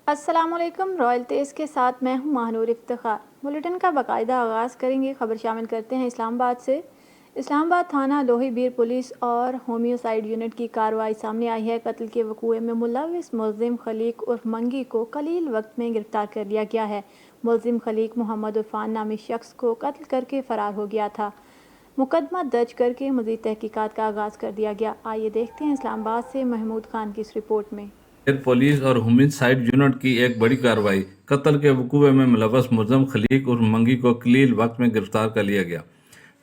अस्सलाम वालेकुम। रॉयल तेज़ के साथ मैं हूं महानूर इफ्तिखार। बुलेटिन का बाकायदा आगाज़ करेंगे। खबर शामिल करते हैं इस्लामाबाद से। इस्लामाबाद थाना लोहीबीर पुलिस और होमियोसाइड यूनिट की कार्रवाई सामने आई है। कत्ल के वक़ूए में मुलविस मुल्ज़िम खलीक उर्फ मंगी को कलील वक्त में गिरफ्तार कर लिया गया है। मुल्ज़िम खलीक मोहम्मद उरफान नामी शख्स को कत्ल करके फ़रार हो गया था। मुकदमा दर्ज करके मज़ीद तहकीकात का आगाज़ कर दिया गया। आइए देखते हैं इस्लामाबाद से महमूद खान की इस रिपोर्ट में। पुलिस और होमिसाइड यूनिट की एक बड़ी कार्रवाई। कत्ल के वकूए में मुलव्वस मुल्ज़िम खलीक और मंगी को कलील वक्त में गिरफ्तार कर लिया गया।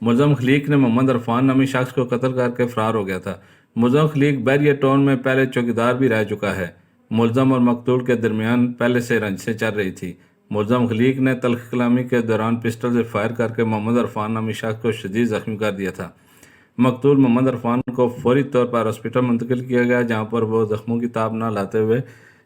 मुल्ज़िम खलीक ने मोहम्मद इरफान नामी शख्स को कत्ल करके फरार हो गया था। मुल्ज़िम खलीक बैरियर टाउन में पहले चौकीदार भी रह चुका है। मुल्ज़िम और मकतूल के दरमियान पहले से रंजिशें चल रही थी। मुल्ज़िम खलीक ने तल्ख कलामी के दौरान पिस्टल से फायर करके मोहम्मद इरफान नामी शख्स को शदीद जख्मी कर दिया था। मकतूल मोहम्मद इरफान को फौरी तौर पर हॉस्पिटल मुंतकिल किया गया, जहां पर वो जख्मों की ताब न लाते हुए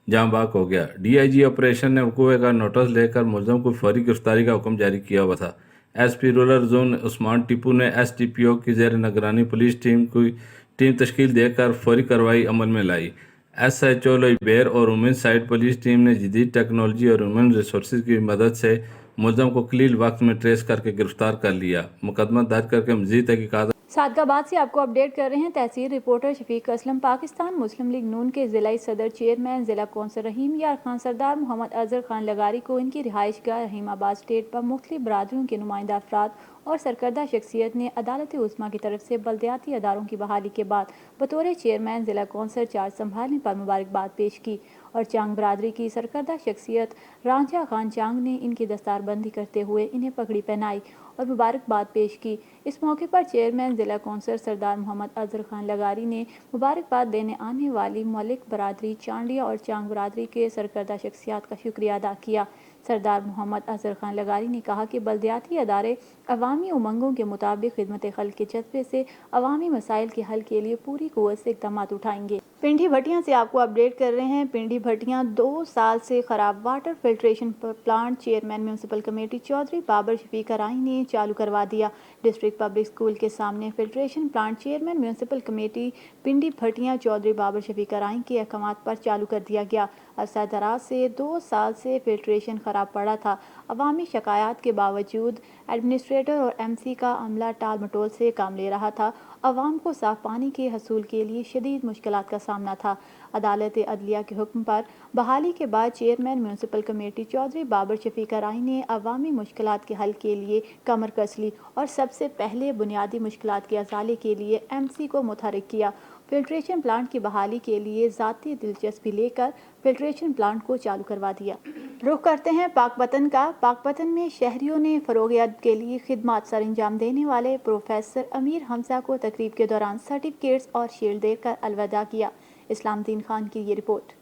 जाँ बाक हो गया। डीआईजी ऑपरेशन ने वकूए का नोटिस लेकर मुल्ज़िम को फौरी गिरफ्तारी का हुक्म जारी किया हुआ था। SP rural zone Usman Tipu ने एसडीपीओ की ज़ेर निगरानी पुलिस टीम तश्कील देकर फौरी कार्रवाई अमल में लाई। एसएचओ लोहीबीर और वुमेन साइड पुलिस टीम ने जदीद टेक्नोलॉजी और ह्यूमन रिसोर्स की मदद से मुल्ज़िम को कलील वक्त में ट्रेस करके गिरफ्तार कर लिया। मुकदमा दर्ज करके मज़ीद तहकीकात। सादगाबाद से आपको अपडेट कर रहे हैं तहसील रिपोर्टर शफीक असलम। पाकिस्तान मुस्लिम लीग नून के ज़िला सदर चेयरमैन ज़िला कौंसल रहीम यार खान सरदार मोहम्मद अजहर खान लगारी को इनकी रिहाइशगाह रहीमाबाद स्टेट पर मुख्तलिफ बरादरियों के नुमाइंदा अफराद और सरकर्दा शख्सियत ने अदालत उस्मा की तरफ से बल्दियाती अदारों की बहाली के बाद बतौर चेयरमैन ज़िला कौंसल चार्ज संभालने पर मुबारकबाद पेश की और चांग बरादरी की सरकर्दा शख्सियत रांझा खान चांग ने इनकी दस्तारबंदी करते हुए इन्हें पगड़ी पहनाई और मुबारकबाद पेश की। इस मौके पर चेयरमैन ज़िला कौंसल सरदार मोहम्मद अजहर खान लगारी ने मुबारकबाद देने आने वाली मलिक बरादरी, चांडिया और चांग बरादरी के सरकर्दा शख्सियात का शुक्रिया अदा किया। सरदार मोहम्मद अजहर खान लगारी ने कहा कि बल्दियाती अदारे अवामी उमंगों के मुताबिक खिदमत खल्क के जज्बे से अवामी मसाइल के हल के लिए पूरी कुव्वत से इक़दाम उठाएंगे। पिंडी भटियां से आपको अपडेट कर रहे हैं। पिंडी भटियां 2 साल से खराब water filtration plant chairman municipal committee Chaudhry Babar Shafiq कराई ने चालू करवा दिया। डिस्ट्रिक्ट पब्लिक स्कूल के सामने filtration plant chairman municipal committee Pindi Bhattian Chaudhry Babar Shafiq कराई के अहकामात पर चालू कर दिया गया। अरसा दराज से 2 साल से फिल्ट्रेशन खराब पड़ा था। अवामी शिकायत के बावजूद एडमिनिस्ट्रेटर और एमसी का अमला टाल मटोल से काम ले रहा था। अवाम को साफ पानी के हसूल के लिए शदीद मुश्किलात का सामना था। अदालत अदलिया के हुक्म पर बहाली के बाद chairman municipal committee Chaudhry Babar Shafiq कराई ने अवामी मुश्किलात के हल के लिए कमर कस ली और सबसे पहले बुनियादी मुश्किलात के अजाले के लिए एमसी को मुतहरिक किया। फिल्ट्रेशन प्लांट की बहाली के लिए ज़ाती दिलचस्पी लेकर फिल्ट्रेशन प्लांट को चालू करवा दिया। रुख करते हैं पाकपतन का। पाकपतन में शहरियों ने फ़रोग़ के लिए खिदमत सर अंजाम देने वाले प्रोफेसर अमीर हमजा को तकरीब के दौरान सर्टिफिकेट्स और शील्ड देकर अलविदा किया। इस्लामुद्दीन खान की ये रिपोर्ट।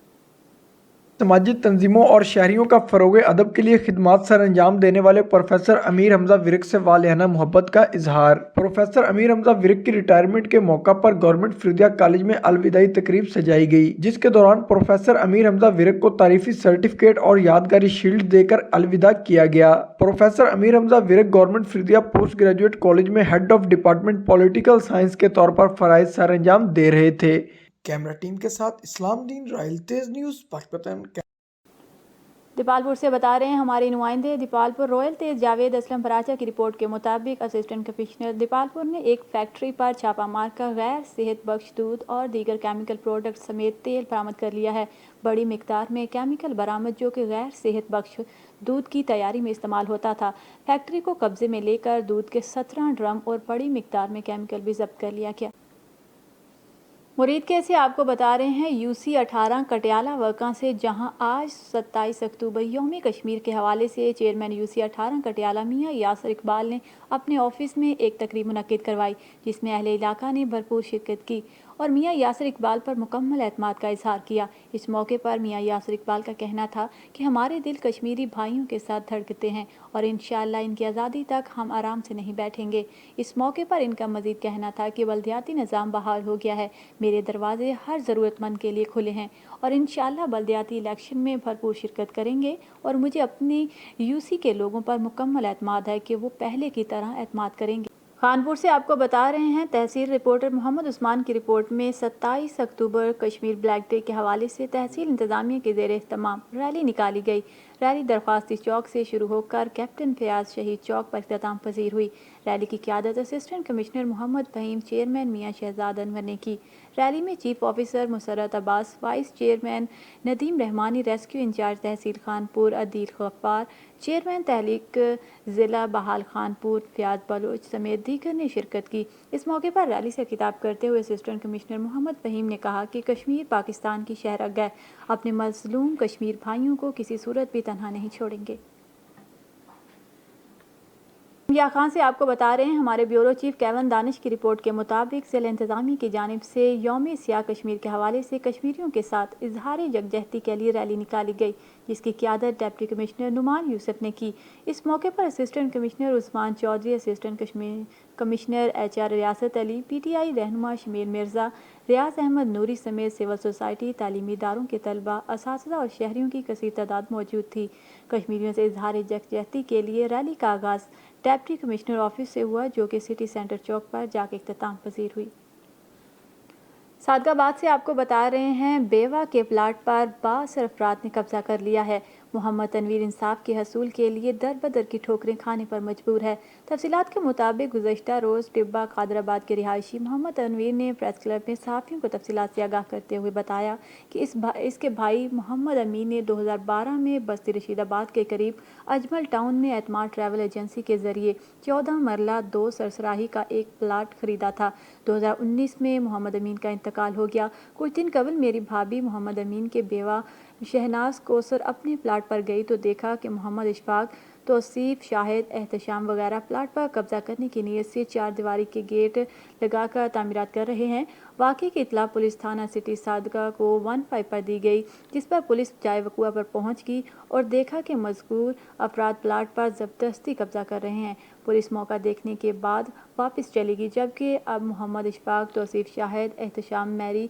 समाजी तंजीमों और शहरियों का फ़रोग़ अदब के लिए खिदमत सर अंजाम देने वाले प्रोफेसर अमीर हमजा विरक से वालिहाना मोहब्बत का इजहार। प्रोफेसर अमीर हमजा विरक की रिटायरमेंट के मौका पर गवर्नमेंट फरीदिया कॉलेज में अलविदाई तकरीब सजाई गई, जिसके दौरान प्रोफेसर अमीर हमजा विरक को तारीफी सर्टिफिकेट और यादगारी शील्ड देकर अलविदा किया गया। Professor Amir Hamza Virk government Faridia post graduate college में head of department political science के तौर पर फराइज सर अंजाम दे रहे थे। कैमरा टीम के साथ इस्लामुद्दीन, रॉयल तेज न्यूज़, पाकपतन। दीपालपुर से बता रहे हैं हमारे नुमाइंदे। दीपालपुर रॉयल तेज जावेद असलम पराचा की रिपोर्ट के मुताबिक असिस्टेंट कमिश्नर दीपालपुर ने एक फैक्ट्री पर छापा मारकर गैर सेहत बख्श दूध और दीगर केमिकल प्रोडक्ट समेत तेल बरामद कर लिया है। बड़ी मिकदार में केमिकल बरामद जो कि गैर सेहत बख्श दूध की तैयारी में इस्तेमाल होता था। फैक्ट्री को कब्जे में लेकर दूध के 17 ड्रम और बड़ी मिकदार में केमिकल भी जब्त कर लिया गया। मुरीद के से आपको बता रहे हैं यूसी 18 कटियाला वर्का से, जहां आज 27 अक्टूबर यौम कश्मीर के हवाले से चेयरमैन यूसी 18 कटियाला मियाँ यासर इकबाल ने अपने ऑफिस में एक तकरीब मुनक्किद करवाई, जिसमें अहले इलाका ने भरपूर शिरकत की और मियाँ यासर इकबाल पर मुकम्मल एतमाद का इजहार किया। इस मौके पर मियाँ यासर इकबाल का कहना था कि हमारे दिल कश्मीरी भाइयों के साथ धड़कते हैं और इंशाअल्लाह इनकी आज़ादी तक हम आराम से नहीं बैठेंगे। इस मौके पर इनका मज़ीद कहना था कि बल्दियाती निज़ाम बहाल हो गया है, मेरे दरवाजे हर ज़रूरतमंद के लिए खुले हैं और इंशाअल्लाह बल्दियाती इलेक्शन में भरपूर शिरकत करेंगे और मुझे अपनी यूसी के लोगों पर मुकम्मल एतमाद है कि वो पहले की तरह एतमाद करेंगे। خانپور سے آپ کو بتا رہے ہیں تحصیل رپورٹر محمد عثمان کی رپورٹ میں 27 اکتوبر کشمیر بلیک ڈے کے حوالے سے تحصیل انتظامیہ کے زیر اہتمام ریلی نکالی گئی۔ ریلی درخواستی چوک سے شروع ہو کر کیپٹن فیاض شہید چوک پر اختتام پذیر ہوئی۔ ریلی کی قیادت اسسٹنٹ کمشنر محمد فہیم، چیئرمین میاں شہزاد انور نے کی۔ ریلی میں چیف آفیسر مسرت عباس، وائس چیئرمین ندیم رحمانی، ریسکیو انچارج تحصیل خانپور عدیل غفار، چیئرمین تحلیق ضلع بحال خانپور فیاض بلوچ سمیت دیگر نے شرکت کی۔ اس موقع پر ریلی سے خطاب کرتے ہوئے اسسٹنٹ کمشنر محمد فہیم نے کہا کہ کشمیر پاکستان کی شہرک ہے، اپنے مظلوم کشمیر بھائیوں کو کسی صورت بھی تنہا نہیں چھوڑیں گے۔ یا خان سے آپ کو بتا رہے ہیں ہمارے بیورو چیف کیون دانش کی رپورٹ کے مطابق ضلع انتظامیہ کی جانب سے یوم سیاہ کشمیر کے حوالے سے کشمیریوں کے ساتھ اظہار یکجہتی کے لیے ریلی نکالی گئی، جس کی قیادت ڈپٹی کمشنر نعمان یوسف نے کی۔ اس موقع پر اسسٹنٹ کمشنر عثمان چودھری، اسسٹنٹ کمشنر HR ریاست علی، PTI رہنما شمیر مرزا، ریاض احمد نوری سمیت سول سوسائٹی، تعلیمی اداروں کے طلباء، اساتذہ اور شہریوں کی کثیر تعداد موجود تھی۔ کشمیریوں سے اظہار یکجہتی کے لیے ریلی کا آغاز ڈپٹی کمشنر آفس سے ہوا، جو کہ سٹی سینٹر چوک پر جا کے اختتام پذیر ہوئی۔ صادق آباد سے آپ کو بتا رہے ہیں بیوہ کے پلاٹ پر بااثر افراد نے قبضہ کر لیا ہے۔ محمد تنویر انصاف کے حصول کے لیے در بدر کی ٹھوکریں کھانے پر مجبور ہے۔ تفصیلات کے مطابق گزشتہ روز ٹبہ قادر آباد کے رہائشی محمد تنویر نے پریس کلب میں صحافیوں کو تفصیلات سے آگاہ کرتے ہوئے بتایا کہ اس کے بھائی محمد امین نے 2012 میں بستی رشید آباد کے قریب اجمل ٹاؤن میں اعتماد ٹریول ایجنسی کے ذریعے 14 مرلہ 2 سرسراہی کا ایک پلاٹ خریدا تھا۔ 2019 میں محمد امین کا انتقال ہو گیا۔ کچھ دن قبل میری بھابھی محمد امین کے بیوہ شہناز کوثر اپنے پلاٹ پر گئی تو دیکھا کہ محمد اشفاق، توصیف، شاہد، احتشام وغیرہ پلاٹ پر قبضہ کرنے کی نیت سے 4 دیواری کے گیٹ لگا کر تعمیرات کر رہے ہیں۔ واقعے کی اطلاع پولیس تھانہ سٹی صادقہ کو 15 پر دی گئی، جس پر پولیس جائے وقوع پر پہنچ گئی اور دیکھا کہ مذکور افراد پلاٹ پر زبردستی قبضہ کر رہے ہیں۔ پولیس موقع دیکھنے کے بعد واپس چلی گئی، جبکہ اب محمد اشفاق، توصیف، شاہد، احتشام، میری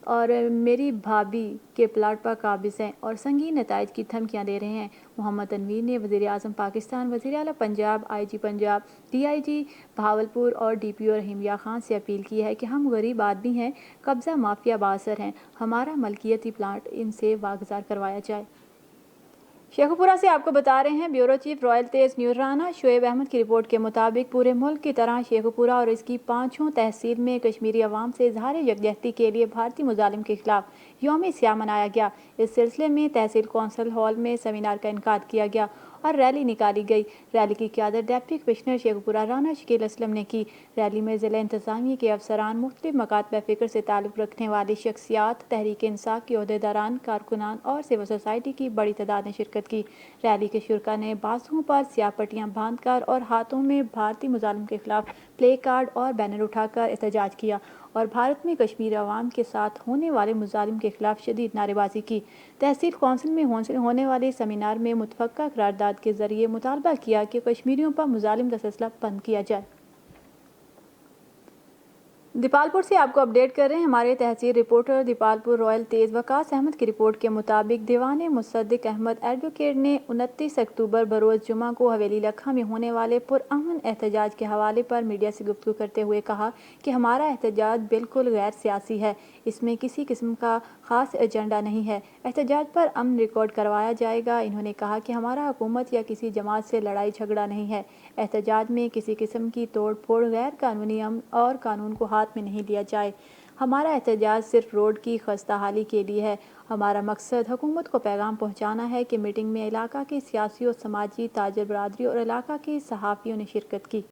اور میری بھابھی کے پلاٹ پر قابض ہیں اور سنگین نتائج کی دھمکیاں دے رہے ہیں۔ محمد تنویر نے وزیر اعظم پاکستان، وزیر اعلیٰ پنجاب، IG پنجاب، DIG بہاولپور اور DPO رحیم یا خان سے اپیل کی ہے کہ ہم غریب آدمی ہیں، قبضہ مافیا بااثر ہیں، ہمارا ملکیتی پلاٹ ان سے واگزار کروایا جائے۔ شیخوپورہ سے آپ کو بتا رہے ہیں بیورو چیف رائل تیز نیوز رانا شعیب احمد کی رپورٹ کے مطابق پورے ملک کی طرح شیخوپورہ اور اس کی 5 تحصیل میں کشمیری عوام سے اظہار یکجہتی کے لیے بھارتی مظالم کے خلاف یوم سیاہ منایا گیا۔ اس سلسلے میں تحصیل کونسل ہال میں سیمینار کا انعقاد کیا گیا اور ریلی نکالی گئی۔ ریلی کی قیادت ڈپٹی کمشنر شیخوپورہ رانا شکیل اسلم نے کی۔ ریلی میں ضلع انتظامیہ کے افسران، مختلف مکاتب فکر سے تعلق رکھنے والی شخصیات، تحریک انصاف کے عہدیداران، کارکنان اور سول سوسائٹی کی بڑی تعداد نے شرکت کی۔ ریلی کے شرکاء نے بازوؤں پر سیاہ پٹیاں باندھ کر اور ہاتھوں میں بھارتی مظالم کے خلاف پلے کارڈ اور بینر اٹھا کر احتجاج کیا اور بھارت میں کشمیری عوام کے ساتھ ہونے والے مظالم کے خلاف شدید نعرے بازی کی۔ تحصیل کونسل میں ہونے والے سیمینار میں متفقہ قرارداد کے ذریعے مطالبہ کیا کہ کشمیریوں پر مظالم کا سلسلہ بند کیا جائے۔ دیپالپور سے آپ کو اپڈیٹ کر رہے ہیں ہمارے تحصیل رپورٹر دیپالپور رائل تیز وقاص احمد کی رپورٹ کے مطابق دیوان مصدق احمد ایڈوکیٹ نے 29 اکتوبر بروز جمعہ کو حویلی لکھا میں ہونے والے پرامن احتجاج کے حوالے پر میڈیا سے گفتگو کرتے ہوئے کہا کہ ہمارا احتجاج بالکل غیر سیاسی ہے، اس میں کسی قسم کا خاص ایجنڈا نہیں ہے، احتجاج پر امن ریکارڈ کروایا جائے گا۔ انہوں نے کہا کہ ہمارا حکومت یا کسی جماعت سے لڑائی جھگڑا نہیں ہے، احتجاج میں کسی قسم کی توڑ پھوڑ، غیر قانونی امن اور قانون کو ہاتھ میں نہیں لیا جائے۔ ہمارا احتجاج صرف روڈ کی خستہ حالی کے لیے ہے۔ ہمارا مقصد حکومت کو پیغام پہنچانا ہے کہ میٹنگ میں علاقہ کے سیاسی اور سماجی تاجر برادری اور علاقہ کے صحافیوں نے شرکت کی۔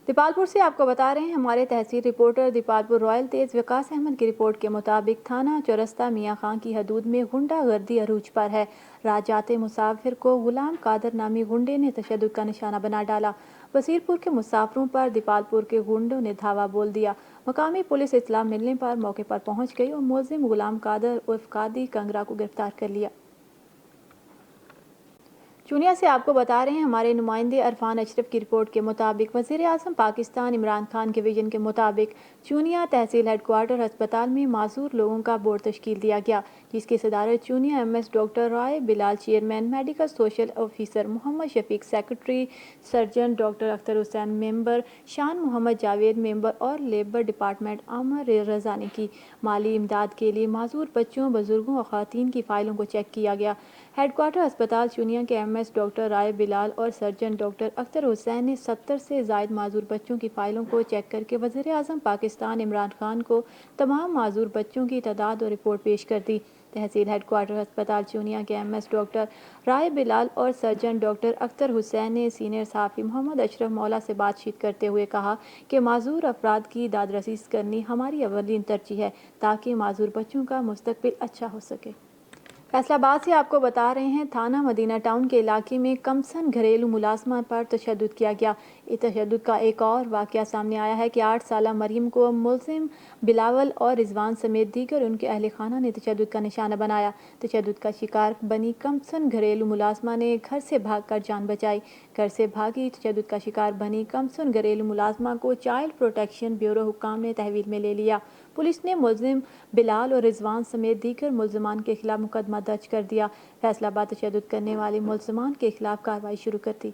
دیپالپور سے آپ کو بتا رہے ہیں ہمارے تحصیل رپورٹر دیپالپور رائل تیز وقاص احمد کی رپورٹ کے مطابق تھانہ چورستہ میاں خان کی حدود میں غنڈہ گردی عروج پر ہے۔ رات جاتے مسافر کو غلام قادر نامی غنڈے نے تشدد کا نشانہ بنا ڈالا۔ وزیرپور کے مسافروں پر دیپالپور کے غنڈوں نے دھاوا بول دیا۔ مقامی پولیس اطلاع ملنے پر موقع پر پہنچ گئی اور ملزم غلام قادر عرف قادی کنگرا کو گرفتار کر لیا۔ चूनिया से आपको बता रहे हैं हमारे नुमाइंदे अरफान अशरफ की रिपोर्ट के मुताबिक वज़ीर आज़म पाकिस्तान इमरान खान के विजन के मुताबिक चूनिया तहसील हेडक्वार्टर अस्पताल में मासूर लोगों का बोर्ड तश्कील दिया गया, जिसकी सदारत Chunian MS doctor Rai Bilal chairman, medical social officer Muhammad Shafiq secretary, surgeon doctor Akhtar Hussain member, Shan Muhammad Javed member और लेबर डिपार्टमेंट आमर रजा ने की। माली इमदाद के लिए मासूर बच्चों, बुजुर्गों और ख़वातीन की फ़ाइलों को चेक किया गया। हेडक्वार्टर अस्पताल चूनिया के MS डॉक्टर राय बिलाल और सर्जन डॉक्टर अख्तर हुसैन ने 70 से ज़ायद माजूर बच्चों की फ़ाइलों को चेक करके वज़ीर आज़म पाकिस्तान इमरान खान को तमाम माजूर बच्चों की तादाद और रिपोर्ट पेश कर दी। तहसील हेडक्वार्टर अस्पताल चूनिया के MS डॉक्टर राय बिलाल और सर्जन डॉक्टर अख्तर हुसैन ने सीनियर सहाफ़ी मोहम्मद अशरफ मौला से बातचीत करते हुए कहा कि माजूर अफराद की दादरसी करनी हमारी अवलीन तरजीह है ताकि माजूर बच्चों का मुस्तकबिल अच्छा हो सके। फैसलाबाद से आपको बता रहे हैं थाना मदीना टाउन के इलाके में कमसन घरेलू मुलाजमा पर तशद्दुद किया गया। इस तशद्दुद का एक और वाक़या सामने आया है कि 8 साला मरीम को मुलजिम बिलावल और रिजवान समेत दीगर उनके अहल खाना ने तशद्दुद का निशाना बनाया। तशद्दुद का शिकार बनी कमसन घरेलू मुलाजमा ने घर से भागकर जान बचाई। घर से भागी तशद्दुद का शिकार बनी कमसन घरेलू मुलाजमा को चाइल्ड प्रोटेक्शन ब्यूरो हुक्काम ने तहवील में ले लिया। पुलिस ने मुलजिम बिलाल और रिजवान समेत दीगर मुलजमान के खिलाफ मुकदमा दर्ज कर दिया। फैसलाबाद तशद्दुद करने वाले मुलजमान के खिलाफ कार्रवाई शुरू कर दी।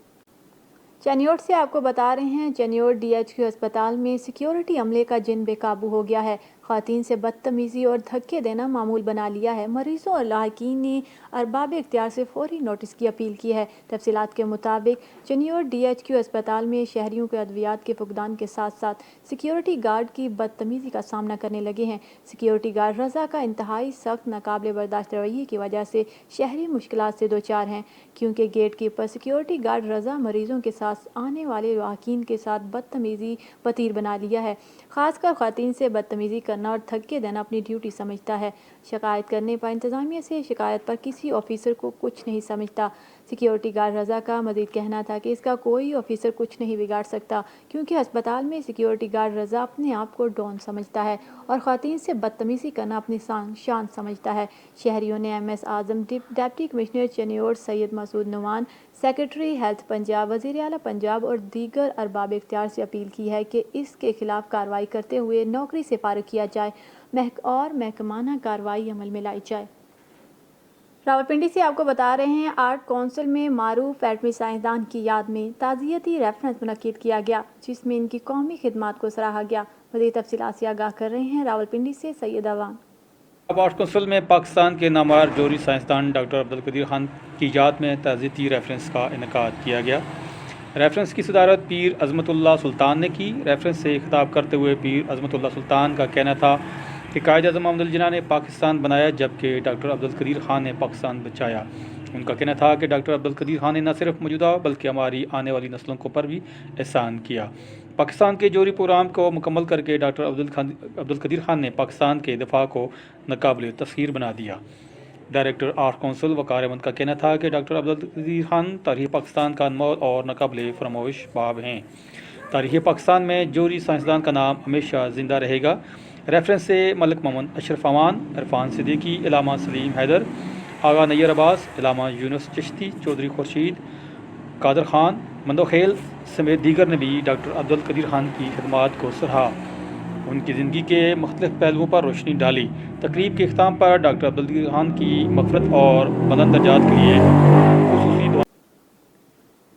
चनियोट से आपको बता रहे हैं चनियोट DHQ अस्पताल में सिक्योरिटी अमले का जिन बेकाबू हो गया है। ख़वातीन से बदतमीज़ी और धक्के देना मामूल बना लिया है। मरीजों और लाहिकीन ने अरबाब इख्तियार से फौरी नोटिस की अपील की है। तफसीलात के मुताबिक चनियोट DHQ अस्पताल में शहरियों के अद्वियात के फुकदान के साथ साथ सिक्योरिटी गार्ड की बदतमीज़ी का सामना करने लगे हैं। सिक्योरिटी गार्ड रज़ा का इंतहाई सख्त नाकाबिल बर्दाश्त रवैये की वजह से शहरी मुश्किलात से दो चार हैं, क्योंकि गेट कीपर सिक्योरिटी गार्ड रज़ा मरीजों के साथ आने वाले लाहिकीन के साथ बदतमीज़ी पतीर बना लिया है। ख़ासकर ख़वातीन से बदतमीज़ी करना और धक्के देना अपनी ड्यूटी समझता है। शिकायत करने पर इंतज़ामिया से शिकायत पर किसी ऑफिसर को कुछ नहीं समझता। सिक्योरिटी गार्ड रज़ा का मज़ीद कहना था कि इसका कोई ऑफिसर कुछ नहीं बिगाड़ सकता, क्योंकि अस्पताल में सिक्योरिटी गार्ड रज़ा अपने आप को डॉन समझता है और ख़वातीन से बदतमीज़ी करना अपनी शान समझता है। शहरियों ने MS Azam, deputy commissioner Chiniot Syed Masood Nawan, secretary health Punjab, वज़ीर आला पंजाब और दीगर अरबाब इख्तियार से अपील की है कि इसके खिलाफ कार्रवाई करते हुए नौकरी से फारिग किया जाए और महकमाना कार्रवाई अमल में लाई जाए। रावलपिंडी से आपको बता रहे हैं आर्ट काउंसिल में मारूफ एटमी साइंसदान की याद में ताज़ियती रेफरेंस मुनक्किद किया गया, जिसमें इनकी कौमी खिदमात को सराहा गया। मज़ीद तफसीलात से आगाह कर रहे हैं रावलपिंडी से सैयद अवान। आर्ट काउंसिल में पाकिस्तान के नामवर जोहरी साइंसदान डॉक्टर अब्दुल कदीर खान की याद में ताज़ियती रेफरेंस का इनेकाद किया गया। रेफरेंस की सदारत पीर अज़मतुल्लाह सुल्तान ने की। रेफरेंस से खिताब करते हुए पीर अज़मतुल्लाह सुल्तान का कहना था कि कायद आज़म मोहम्मद अली जिन्ना ने पाकिस्तान बनाया, जबकि डॉक्टर अब्दुल कदीर खान ने पाकिस्तान बचाया। उनका कहना था कि डॉक्टर अब्दुल कदीर खान ने न सिर्फ मौजूदा बल्कि हमारी आने वाली नस्लों को पर भी एहसान किया। पाकिस्तान के जोहरी प्रोग्राम को मुकम्मल करके डॉक्टर अब्दुल कदीर खान ने पाकिस्तान के दिफा को नाकाबिल तस्खीर बना दिया। डायरेक्टर आर्ट काउंसिल वकार अहमद का कहना था कि डॉक्टर अब्दुल कदीर खान तारीख़ पाकिस्तान का अनमोल और नाकाबिल फरामोश बाब हैं। तारीख़ पाकिस्तान में जोहरी साइंसदान का नाम हमेशा ज़िंदा रहेगा। रेफरेंस से मलिक मोहम्मद अशरफ अमान, इरफान सिद्दीकी, इलामा सलीम हैदर, आगा नैयर अब्बास, इलामा यूनुस चिश्ती, चौधरी खुर्शीद, कादर खान, मंदोखेल समेत दीगर ने भी डॉक्टर अब्दुल कदीर खान की खिदमात को सराहा। उनकी ज़िंदगी के मुख्तलिफ पहलुओं पर रोशनी डाली। तकरीब के अख्ताम पर डॉक्टर अब्दुल कदीर खान की मग़फ़िरत और बुलंद दर्जात के लिए खुसूसी दुआ।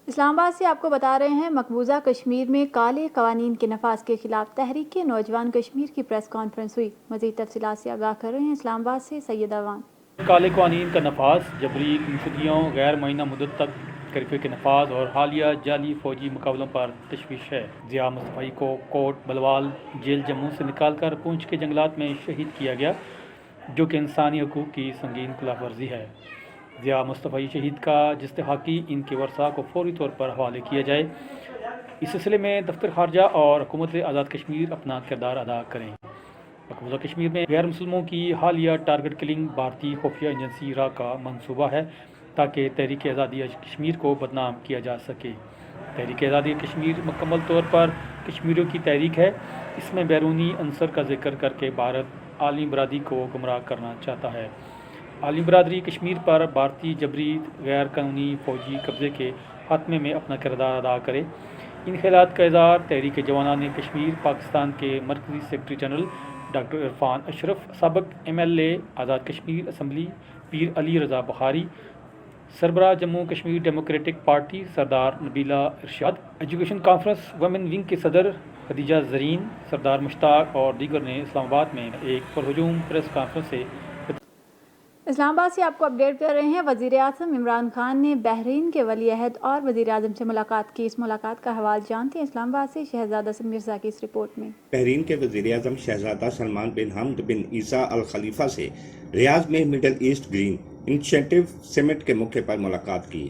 इस्लामाबाद से आपको बता रहे हैं मकबूजा कश्मीर में काले कवानीन के नफाज के खिलाफ तहरीक नौजवान कश्मीर की प्रेस कॉन्फ्रेंस हुई। मज़ीद तफसीलात से आगाह कर रहे हैं इस्लामाबाद से सैयद अवान। काले कवानीन का नफाज, जबरी गुमशुदगियों, गैर मुअय्यना मुद्दत तक कर्फ्यू के नफाज और हालिया जाली फ़ौजी मुकाबलों पर तशवीश है। ज़िया मुस्तफ़ी को कोट बलवाल जेल जम्मू से निकाल कर पूंछ के जंगलात में शहीद किया गया, जो कि इंसानी हकूक़ की संगीन खिलाफ वर्जी है। ज़िया मुस्तफ़ी शहीद का जिस्तिहाक़ी इनके वर्सा को फौरी तौर पर हवाले किया जाए। इस सिलसिले में दफ्तर खारजा और हुकूमत आज़ाद कश्मीर अपना किरदार अदा करें। मकबूजा कश्मीर में गैर मुसलमों की हालिया टारगेट किलिंग भारतीय खुफिया एजेंसी रा का मंसूबा है, ताकि तहरीक आज़ादी कश्मीर को बदनाम किया जा सके। तहरीक आज़ादी कश्मीर मुकम्मल तौर पर कश्मीरियों की तहरीक है। इसमें बैरूनी अंसर का जिक्र करके भारत आलमी बरादरी को गुमराह करना चाहता है। عالمی برادری کشمیر پر بھارتی جبری غیر قانونی فوجی قبضے کے خاتمے میں اپنا کردار ادا کرے۔ ان خیالات کا اظہار تحریک جوانان کشمیر پاکستان کے مرکزی سیکرٹری جنرل ڈاکٹر عرفان اشرف، سابق MLA آزاد کشمیر اسمبلی پیر علی رضا بخاری، سربراہ جموں کشمیر ڈیموکریٹک پارٹی سردار نبیلہ ارشاد، ایجوکیشن کانفرنس ویمن ونگ کے صدر خدیجہ زرین، سردار مشتاق اور دیگر نے اسلام آباد میں ایک پرہجوم پریس کانفرنس سے اسلام آباد سے آپ کو اپڈیٹ کر رہے ہیں۔ وزیر اعظم عمران خان نے بحرین کے ولی عہد اور وزیر اعظم سے ملاقات کی۔ اس ملاقات کا حوالہ جانتے ہیں اسلام آباد سے شہزادہ سلمان مرزا کی اس رپورٹ میں۔ بحرین کے وزیر اعظم شہزادہ سلمان بن حمد بن عیسیٰ الخلیفہ سے ریاض میں مڈل ایسٹ گرین انیشیٹو سمٹ کے موقع پر ملاقات کی۔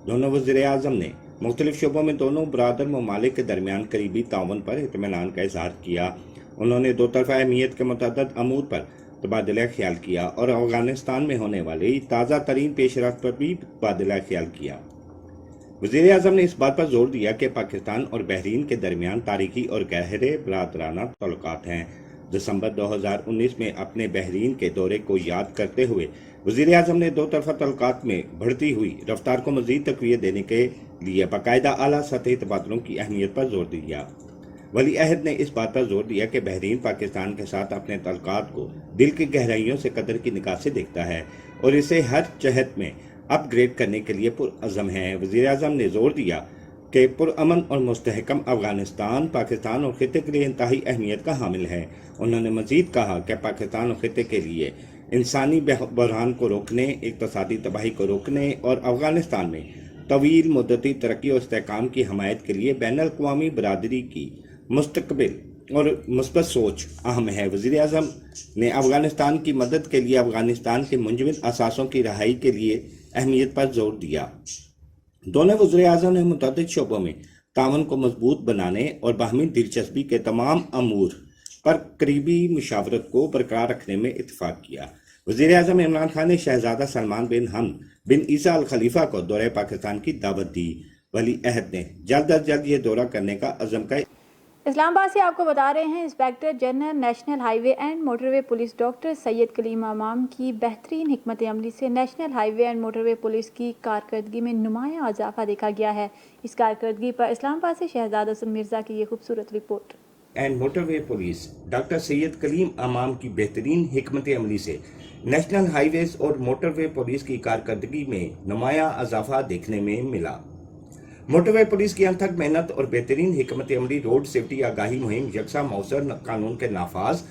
دونوں وزیر اعظم نے مختلف شعبوں میں دونوں برادر ممالک کے درمیان قریبی تعاون پر اطمینان کا اظہار کیا۔ انہوں نے دو طرفہ اہمیت کے متعدد امور پر تبادلہ خیال کیا اور افغانستان میں ہونے والی تازہ ترین پیش رفت پر بھی تبادلہ خیال کیا۔ وزیر اعظم نے اس بات پر زور دیا کہ پاکستان اور بحرین کے درمیان تاریخی اور گہرے برادرانہ تعلقات ہیں۔ دسمبر 2019 میں اپنے بحرین کے دورے کو یاد کرتے ہوئے وزیر اعظم نے دو طرفہ تعلقات میں بڑھتی ہوئی رفتار کو مزید تقویت دینے کے لیے باقاعدہ اعلیٰ سطحی تبادلوں کی اہمیت پر زور دیا۔ ولی عہد نے اس بات پر زور دیا کہ بحرین پاکستان کے ساتھ اپنے تعلقات کو دل کی گہرائیوں سے قدر کی نگاہ سے دیکھتا ہے اور اسے ہر جہت میں اپ گریڈ کرنے کے لیے پرعزم ہے۔ وزیر اعظم نے زور دیا کہ پرامن اور مستحکم افغانستان پاکستان اور خطے کے لیے انتہائی اہمیت کا حامل ہے۔ انہوں نے مزید کہا کہ پاکستان اور خطے کے لیے انسانی بحران کو روکنے، اقتصادی تباہی کو روکنے اور افغانستان میں طویل مدتی ترقی اور استحکام کی حمایت کے لیے بین الاقوامی برادری کی مستقبل اور مثبت سوچ اہم ہے۔ وزیر اعظم نے افغانستان کی مدد کے لیے افغانستان کے منجمد اثاثوں کی رہائی کے لیے اہمیت پر زور دیا۔ دونوں وزیر اعظم نے متعدد شعبوں میں تعاون کو مضبوط بنانے اور باہمی دلچسپی کے تمام امور پر قریبی مشاورت کو برقرار رکھنے میں اتفاق کیا۔ وزیر اعظم عمران خان نے شہزادہ سلمان بن حمد بن عیسیٰ الخلیفہ کو دورہ پاکستان کی دعوت دی۔ ولی عہد نے جلد از جلد یہ دورہ کرنے کا عزم کا اسلام آباد سے آپ کو بتا رہے ہیں inspector general national highway and motorway police doctor Syed Kaleem Imam کی بہترین حکمت عملی سے national highway and motorway police کی کارکردگی میں نمایاں اضافہ دیکھا گیا ہے۔ اس کارکردگی پر اسلام آباد سے شہزادہ سلمان مرزا کی یہ خوبصورت رپورٹ۔ And motorway police doctor Syed Kaleem Imam کی بہترین حکمت عملی سے نیشنل ہائی ویز اور موٹر وے پولیس کی کارکردگی میں نمایاں اضافہ دیکھنے میں ملا۔ موٹر وے پولیس کی انتھک محنت اور بہترین حکمت عملی، روڈ سیفٹی آگاہی مہم، یکساں مؤثر قانون کے نافذ،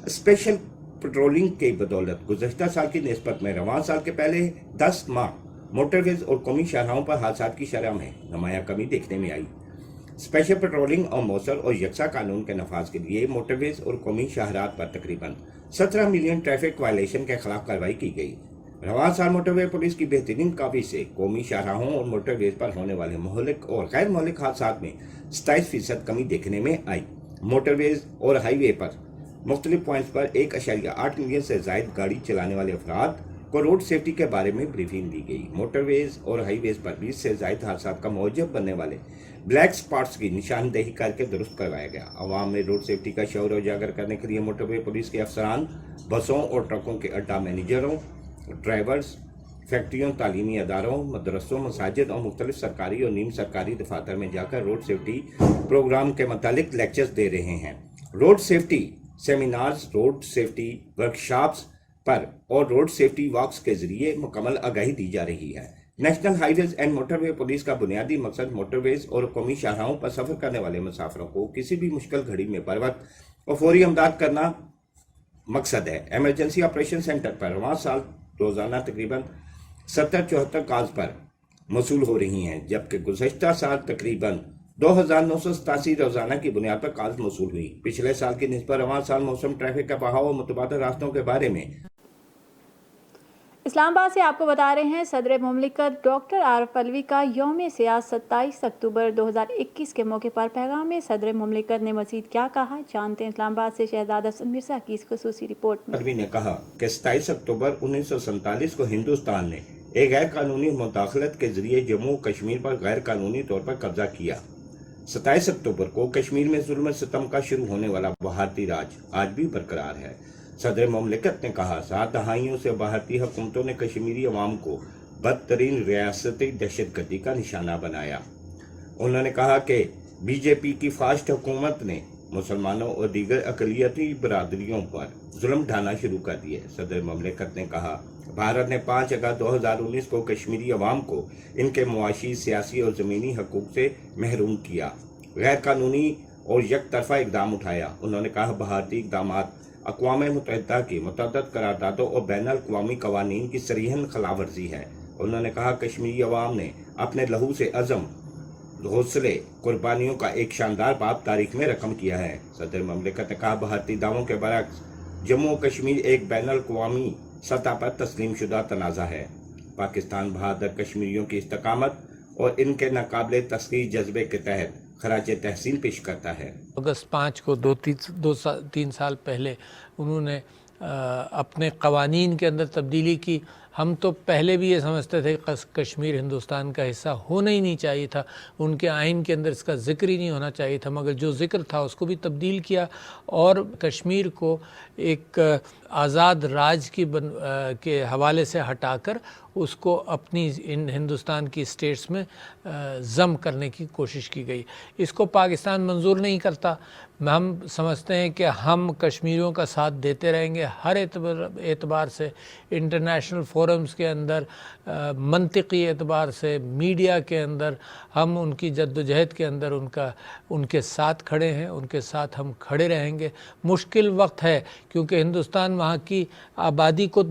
اسپیشل پٹرولنگ کی بدولت گزشتہ سال کی نسبت میں رواں سال کے پہلے 10 ماہ موٹر ویز اور قومی شاہراہوں پر حادثات کی شرح میں نمایاں کمی دیکھنے میں آئی۔ اسپیشل پٹرولنگ اور مؤثر اور یکساں قانون کے نفاذ کے لیے موٹر ویز اور قومی شاہراہات پر تقریباً 17 ملین ٹریفک وائلیشن کے خلاف کارروائی کی گئی۔ رواں سال موٹر وے پولیس کی بہترین کاوش سے قومی شاہراہوں اور موٹر ویز پر ہونے والے مہلک اور غیر مہلک حادثات میں 27% کمی دیکھنے میں آئی۔ موٹر ویز اور ہائی وے پر مختلف پوائنٹس پر 1.8 ملین سے زائد گاڑی چلانے والے افراد کو روڈ سیفٹی کے بارے میں بریفنگ دی گئی۔ موٹر ویز اور ہائی ویز پر 20 سے زائد حادثات کا موجب بننے والے بلیک سپاٹس کی نشاندہی کر کے درست کروایا گیا۔ عوام میں روڈ سیفٹی کا شعور اجاگر کرنے کے لیے موٹر وے پولیس کے افسران بسوں اور ٹرکوں کے اڈا مینیجروں، ڈرائیورز، فیکٹریوں، تعلیمی اداروں، مدرسوں، مساجد اور مختلف سرکاری اور نیم سرکاری دفاتر میں جا کر روڈ سیفٹی پروگرام کے متعلق لیکچرز دے رہے ہیں۔ Road safety seminars, road safety workshops پر اور روڈ سیفٹی واکس کے ذریعے مکمل آگاہی دی جا رہی ہے۔ National highways and motorway police کا بنیادی مقصد موٹر ویز اور قومی شاہراہوں پر سفر کرنے والے مسافروں کو کسی بھی مشکل گھڑی میں بروقت اور فوری امداد کرنا مقصد ہے۔ ایمرجنسی آپریشن سینٹر پر رواں سال روزانہ تقریباً 70-74 کالز پر موصول ہو رہی ہیں، جبکہ گزشتہ سال تقریباً 2987 روزانہ کی بنیاد پر کالز موصول ہوئی۔ پچھلے سال کی نسبت رواں سال موسم، ٹریفک کا بہاؤ اور متبادل راستوں کے بارے میں اسلام آباد سے آپ کو بتا رہے ہیں صدر مملکت ڈاکٹر عارف علوی کا یوم سیاست 27 اکتوبر 2021 کے موقع پر پیغام میں صدر مملکت نے مزید کیا کہا، جانتے ہیں اسلام آباد سے شہزادہ سلمان مرزا کی اس خصوصی رپورٹ میں۔ علوی نے کہا کہ 27 اکتوبر 1947 کو ہندوستان نے ایک غیر قانونی مداخلت کے ذریعے جموں کشمیر پر غیر قانونی طور پر قبضہ کیا۔ 27 اکتوبر کو کشمیر میں ظلم و ستم کا شروع ہونے والا بھارتی راج آج بھی برقرار ہے۔ सदर ममलिकत ने कहा 7 दहाइयों से भारतीय हुकूमतों ने कश्मीरी अवाम को बदतरीन रियासती दहशतगर्दी का निशाना बनाया। उन्होंने कहा कि बीजेपी की फास्ट हुकूमत ने मुसलमानों और दीगर अकलियती बरादरियों पर जुल्म ढाना शुरू कर दिए। सदर ममलिकत ने कहा भारत ने 5 अगस्त 2019 को कश्मीरी अवाम को इनके मुआशी, सियासी और ज़मीनी हकूक़ से महरूम किया, गैर कानूनी और यकतरफा इकदाम उठाया। उन्होंने कहा भारतीय इकदामात अक़वाम मुत्तहिदा की मुतअद्दिद करारदादों और बैनुल-अक़वामी क़वानीन की सरीहन खिलाफवर्जी है। उन्होंने कहा कश्मीरी अवाम ने अपने लहू से अज़म, हौसले, कुर्बानियों का एक शानदार बाब तारीख में रकम किया है। सदर ममलिकत ने कहा भारतीय दावों के बरक्स जम्मू और कश्मीर एक बैनुल-अक़वामी सतह पर तस्लीम शुदा तनाज़ा है। पाकिस्तान बहादुर कश्मीरियों की इस्तकामत और इनके नाकाबिले तस्खीर जज्बे के तहत खराज तहसीन पेश करता है। अगस्त 5 को 2-3 साल पहले उन्होंने अपने क़वानीन के अंदर तब्दीली की। हम तो पहले भी ये समझते थे कि कश्मीर हिंदुस्तान का हिस्सा होना ही नहीं चाहिए था, उनके आइन के अंदर इसका ज़िक्र ही नहीं होना चाहिए था, मगर जो ज़िक्र था उसको भी तब्दील किया और कश्मीर को एक आज़ाद राज के हवाले से हटाकर उसको अपनी इन हिंदुस्तान की स्टेट्स में ज़म करने की कोशिश की गई। इसको पाकिस्तान मंजूर नहीं करता। हम समझते हैं कि हम कश्मीरियों का साथ देते रहेंगे हर एतबार से, इंटरनेशनल फोरम्स के अंदर, मंतिकी एतबार से, मीडिया के अंदर हम उनकी जद्दोजहद के अंदर उनके साथ खड़े हैं, उनके साथ हम खड़े रहेंगे। मुश्किल वक्त है क्योंकि हिंदुस्तान वहाँ की आबादी को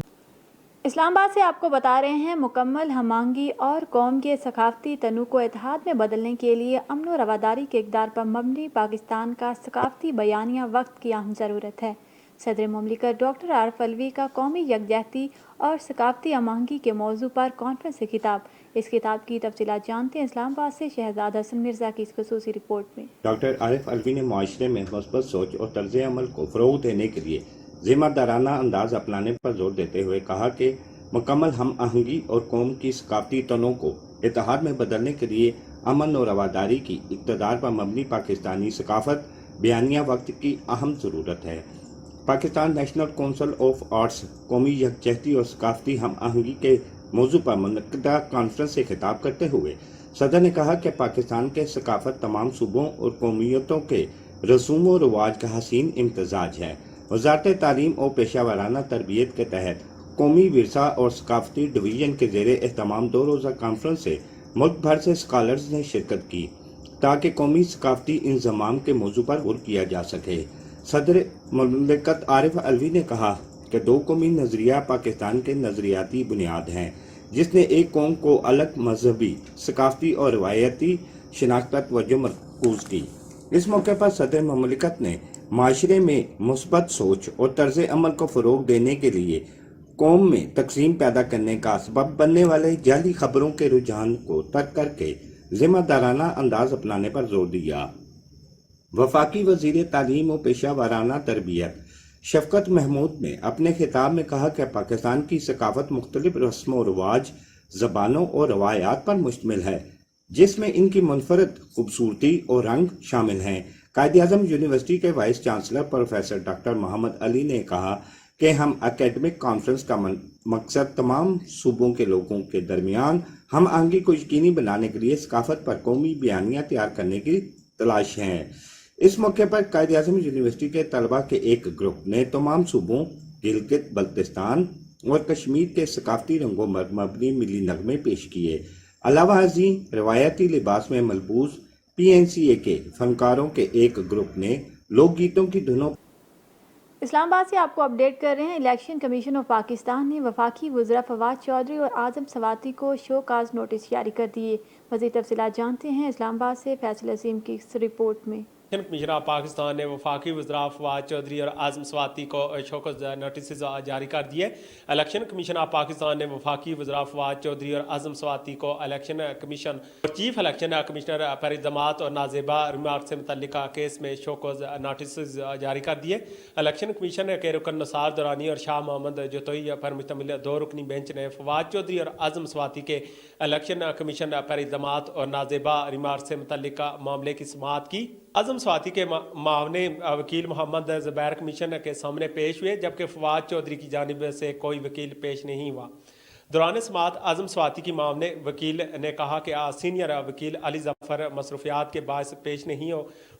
इस्लामाबाद से आपको बता रहे हैं मुकम्मल हमआहंगी और कौम के सकाफती तनु को इत्तेहाद में बदलने के लिए अमन और रवादारी के इक़दार पर मबनी पाकिस्तान का सकाफती बयानिया वक्त की अहम ज़रूरत है। सदर मुमलिकत डॉक्टर आरिफ अलवी का कौमी यकजहती और सकाफती हमआहंगी के मौजू पर कॉन्फ्रेंस से खिताब। इस किताब की तफसीलात जानते हैं इस्लामाबाद से शहजाद हसन मिर्ज़ा की इस ख़ुसूसी रिपोर्ट में। डॉक्टर आरिफ अलवी ने माशरे में मस्बत सोच और तर्ज अमल को फ़रोग़ देने के लिए ज़िम्मेदाराना अंदाज अपनाने पर जोर देते हुए कहा कि मुकम्मल हम आहंगी और कौम की सकाफती तनों को इत्तेहाद में बदलने के लिए अमन और रवादारी की इक़्तिदार पर मबनी पाकिस्तानी सकाफत बयानिया वक्त की अहम ज़रूरत है। Pakistan national council of arts कौमी यकजहती और सकाफती हम आहंगी के मौजू पर मुनक़दा कॉन्फ्रेंस से खिताब करते हुए सदर ने कहा कि पाकिस्तान के सकाफत तमाम सूबों और कौमियतों के रसूम व रिवाज का हसीन इम्तजाज है। वज़ारत तालीम और पेशा वाराना तरबियत के तहत कौमी विरसा और सकाफती डिवीज़न के ज़ेरे एहतमाम 2 रोज़ा कॉन्फ्रेंस से मुल्क भर से स्कॉलर्स ने शिरकत की ताकि कौमी सकाफती इंज़माम के मौजू पर गौर किया जा सके। सदर मुमलिकत आरिफ अलवी ने कहा कि 2 कौमी नज़रिया पाकिस्तान के नज़रियाती बुनियाद हैं, जिसने एक कौम को अलग मजहबी, सकाफती और रवायती शनाख्त पर तवज्जो मरकूज़ की। इस मौके पर सदर मुमलिकत ने माशरे में मुस्बत सोच और तर्ज अमल को फ़रोग़ देने के लिए कौम में तकसीम पैदा करने का सबब बनने वाले जाली खबरों के रुझान को तर्क करके ज़िम्मेदाराना अंदाज अपनाने पर जोर दिया। वफाकी वज़ीर तालीम और पेशा वाराना तरबियत शफ़क़त महमूद ने अपने खिताब में कहा कि पाकिस्तान की सकाफत मुख्तलिफ रस्म व रिवाज, ज़बानों और रवायात पर मुश्तमिल है, जिसमें इनकी मुनफरद खूबसूरती और रंग शामिल हैं। कायद-ए-आज़म यूनिवर्सिटी के vice chancellor professor doctor Mohammad Ali ने कहा कि हम एकेडमिक कॉन्फ्रेंस का मकसद तमाम सूबों के लोगों के दरमियान हम आहंगी को यकीनी बनाने के लिए सकाफत पर कौमी बयानिया तैयार करने की तलाश है। इस मौके पर कायद-ए-आज़म यूनिवर्सिटी के तलबा के एक ग्रुप ने तमाम सूबों गिलगित बल्तिस्तान और कश्मीर के सकाफती रंगों पर मबनी मिली नगमे पेश किए। अलावा अजी रवायती लिबास में मलबूस PNCA के फनकारों के एक ग्रुप ने लोकगीतों की धुनों। इस्लामाबाद से आपको अपडेट कर रहे हैं। इलेक्शन कमीशन ऑफ पाकिस्तान ने वफाकी वज़रा फवाद चौधरी और आज़म सवाती को शो काज नोटिस जारी कर दिए। मज़ीद तफसीलात जानते हैं इस्लामाबाद से फैसल असीम की इस रिपोर्ट में। इलेक्शन कमीशन ऑफ पाकिस्तान ने वफाकी वज़रा फवाद चौधरी और आज़म सवाती को शोकस नोटिस जारी कर दिए। इलेक्शन कमीशन ऑफ पाकिस्तान ने वफाकी वज़रा फवाद चौधरी और आज़म सवाती को इलेक्शन कमीशन और चीफ इलेक्शन कमिश्नर पर इल्ज़ामात और नाजेबा रिमार्क से मुतल्लिका केस में शोकस नोटिस जारी कर दिए। इलेक्शन कमीशन के रुकन नसार दौरानी और शाह मोहम्मद जोतोई पर मुश्तमिल 2 रुकनी बेंच ने फवाद चौधरी और आज़म सवाती के इलेक्शन कमीशन पर इल्ज़ामात और नाजेबा रिमार्क से मुतल्लिका मामले की समाअत की। आजम स्वाति के मामले वकील मोहम्मद ज़ुबैर कमीशन के सामने पेश हुए, जबकि फवाद चौधरी की जानिब से कोई वकील पेश नहीं हुआ। दौरान समाअत आजम स्वाति की मामले वकील ने कहा कि सीनियर वकील अली जफ़र मसरूफियात के बायस पेश नहीं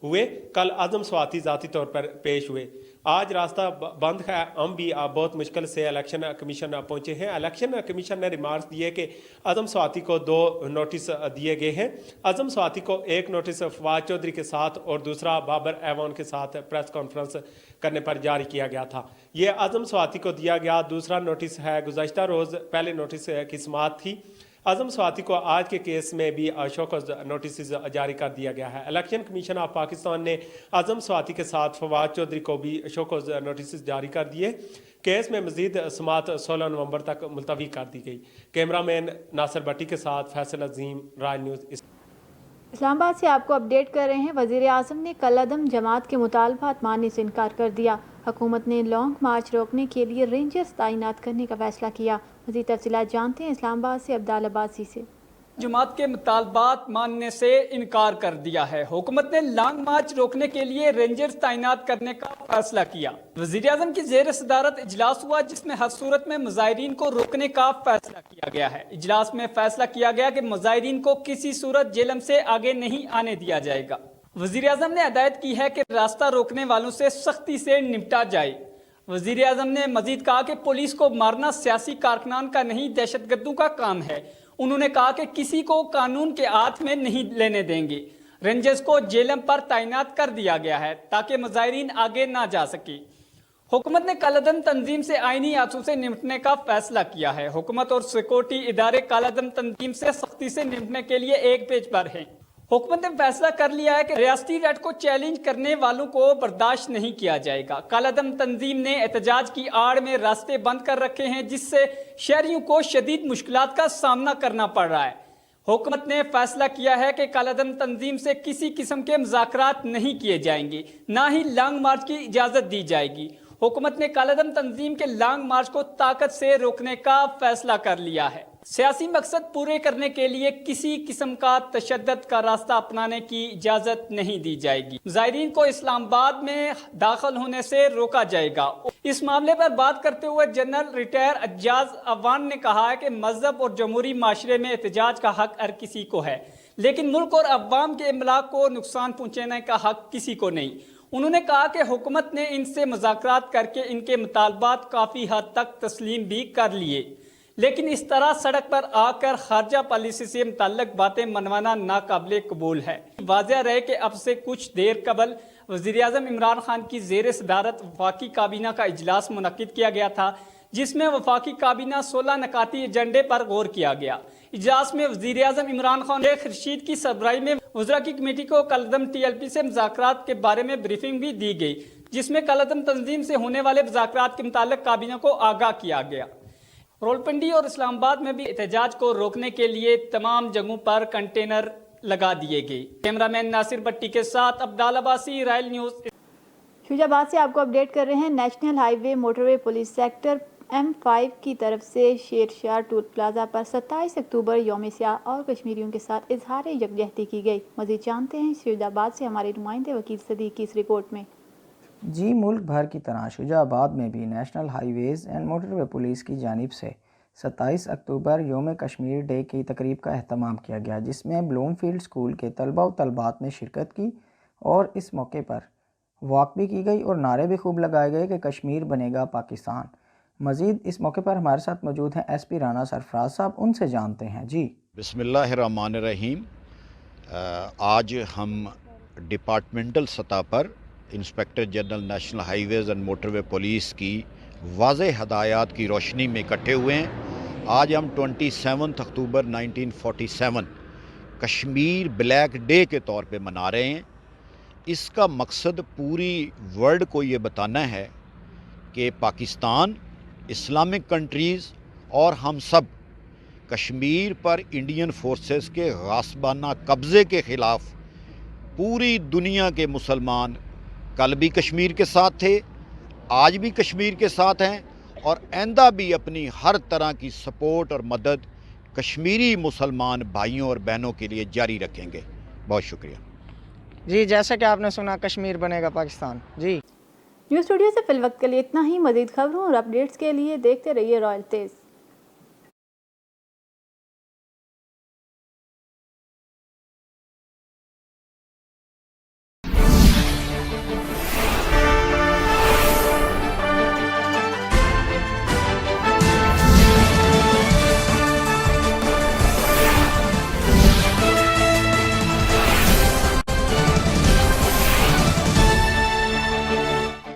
हुए। कल आजम स्वाति ज़ाती तौर पर पेश हुए। आज रास्ता बंद है। हम भी बहुत मुश्किल से इलेक्शन कमीशन पहुंचे हैं। इलेक्शन कमीशन ने रिमार्क्स दिए कि आजम स्वाति को 2 नोटिस दिए गए हैं। आजम स्वाति को एक नोटिस फवाद चौधरी के साथ और दूसरा बाबर ऐवान के साथ प्रेस कॉन्फ्रेंस करने पर जारी किया गया था। ये आजम स्वाति को दिया गया दूसरा नोटिस है। गुज़श्ता रोज़ पहले नोटिस की समाअत थी। आजम स्वाति को आज के केस में भी शोकस नोटिस जारी कर दिया गया है। इलेक्शन कमीशन ऑफ पाकिस्तान ने आजम स्वाति के साथ फवाद चौधरी को भी शोकस नोटिस जारी कर दिए। केस में मजीद समाअत 16 नवंबर तक मुलतवी कर दी गई। कैमरामैन नासिर भट्टी के साथ फैसल अजीम, राज न्यूज़। इस्लामाबाद से आपको अपडेट कर रहे हैं। वज़ीर आज़म ने कलअदम जमात के मुतालबात मानने से इनकार कर दिया। हुकूमत ने लॉन्ग मार्च रोकने के लिए रेंजर्स तैनात करने का फैसला किया। मज़ीद तफसीलात जानते हैं इस्लामाबाद से अब्दाल अब्बासी से। जमात के मुतालबात मानने से इनकार कर दिया है। हुकूमत ने लॉन्ग मार्च रोकने के लिए रेंजर्स तैनात करने का फैसला किया। वज़ीर आज़म की ज़ेर सदारत इजलास हुआ, जिसमें हर सूरत में मुज़ाहिरीन को रोकने का फैसला किया गया है। इजलास में फैसला किया गया कि मुज़ाहिरीन को किसी सूरत जेलम से आगे नहीं आने दिया जाएगा। वज़ीर आज़म ने हदायत की है कि रास्ता रोकने वालों से सख्ती से निपटा जाए। वज़ीर आज़म ने मजीद कहा कि पुलिस को मारना सियासी कारकुनान का नहीं, दहशतगर्दों का काम है। उन्होंने कहा कि किसी को कानून के हाथ में नहीं लेने देंगे। रेंजर्स को जेलम पर तैनात कर दिया गया है ताकि मुज़ाहिरीन आगे ना जा सके। हुकूमत ने कलअदम तंजीम से आईनी हादसों से निपटने का फैसला किया है। हुकूमत और सिक्योरिटी इदारे कलअदम तंजीम से सख्ती से निपटने के लिए एक पेज पर हैं। हुकूमत ने फैसला कर लिया है कि रियासती रेड को चैलेंज करने वालों को बर्दाश्त नहीं किया जाएगा। कलअदम तंजीम ने एहतजाज की आड़ में रास्ते बंद कर रखे हैं, जिससे शहरियों को शदीद मुश्किलात का सामना करना पड़ रहा है। हुकूमत ने फैसला किया है कि कलअदम तंजीम से किसी किस्म के मुज़ाकरात नहीं किए जाएंगे, ना ही लॉन्ग मार्च की इजाज़त दी जाएगी। हुकूमत ने कलअदम तंजीम के लॉन्ग मार्च को ताकत से रोकने का फैसला कर लिया है। सियासी मकसद पूरे करने के लिए किसी किस्म का तशद्दुद का रास्ता अपनाने की इजाज़त नहीं दी जाएगी। मुज़ाहिरीन को इस्लामाबाद में दाखिल होने से रोका जाएगा। इस मामले पर बात करते हुए जनरल रिटायर अज्जाज अवान ने कहा है कि मजहब और जमहूरी माशरे में एहतजाज का हक हर किसी को है, लेकिन मुल्क और अवाम के इमलाक को नुकसान पहुँचाने का हक किसी को नहीं। उन्होंने कहा कि हुकूमत ने इनसे मुज़ाकरात करके इनके मुतालबात काफ़ी हद तक तस्लीम भी कर लिए, लेकिन इस तरह सड़क पर आकर खारजा पॉलिसी से मुतल्लक बातें मनवाना नाकाबिले कबूल है। वाज़ेह रहे कि अब से कुछ देर कबल वज़ीर आज़म इमरान खान की ज़ेर सदारत वफाकी काबीना का इजलास मुनक्किद किया गया था, जिसमें वफाकी काबीना 16 नकाती एजेंडे पर गौर किया गया। इजलास में वज़ीर आज़म इमरान खान शेख रशीद की सरबराही में वज़रा की कमेटी को कलअदम TLP से मुज़ाकरात के बारे में ब्रीफिंग भी दी गई, जिसमें कलअदम तंजीम से होने वाले मुज़ाकरात के मुताल्लिक काबीना को आगाह किया गया। रावलपिंडी और इस्लामाबाद में भी एहतजाज को रोकने के लिए तमाम जगहों पर कंटेनर लगा दिए गए। कैमरामैन नासिर भट्टी के साथ अब्दाल अब्बासी, रायल न्यूज़। शुजाबाद से आपको अपडेट कर रहे हैं। National highway motorway police sector M5 की तरफ से शेरशाह टूल प्लाजा पर 27 अक्टूबर यौम सियाह और कश्मीरियों के साथ इजहार यकजहती की गई। मज़ीद जानते हैं शुजाबाद से हमारे नुमाइंदे वकील सदीक की इस रिपोर्ट में। जी, मुल्क भर की तरह शुजाबाद में भी national highways and motorway police की जानिब से 27 अक्टूबर यौम कश्मीर डे की तकरीब का अहतमाम किया गया, जिसमें ब्लूमफील्ड स्कूल के तलबा व तलबात ने शिरकत की और इस मौके पर वॉक भी की गई और नारे भी खूब लगाए गए कि कश्मीर बनेगा पाकिस्तान। मज़ीद इस मौके पर हमारे साथ मौजूद हैं SP राना सरफराज साहब, उनसे जानते हैं। जी बिस्मिल्लाहिर्रहमानिर्रहीम। आज हम डिपार्टमेंटल सतह पर inspector general national highways and motorway police की वाज़ेह हदायत की रोशनी में इकट्ठे हुए हैं। आज हम 27 अक्टूबर 1947 कश्मीर ब्लैक डे के तौर पे मना रहे हैं। इसका मकसद पूरी वर्ल्ड को ये बताना है कि पाकिस्तान, इस्लामिक कंट्रीज़ और हम सब कश्मीर पर इंडियन फोर्सेस के गासबाना कब्ज़े के ख़िलाफ़ पूरी दुनिया के मुसलमान कल भी कश्मीर के साथ थे, आज भी कश्मीर के साथ हैं और आइंदा भी अपनी हर तरह की सपोर्ट और मदद कश्मीरी मुसलमान भाइयों और बहनों के लिए जारी रखेंगे। बहुत शुक्रिया। जी, जैसा कि आपने सुना, कश्मीर बनेगा पाकिस्तान। जी, न्यूज़ स्टूडियो से फिल वक्त के लिए इतना ही। मज़ीद खबरों और अपडेट्स के लिए देखते रहिए रॉयल तेज़।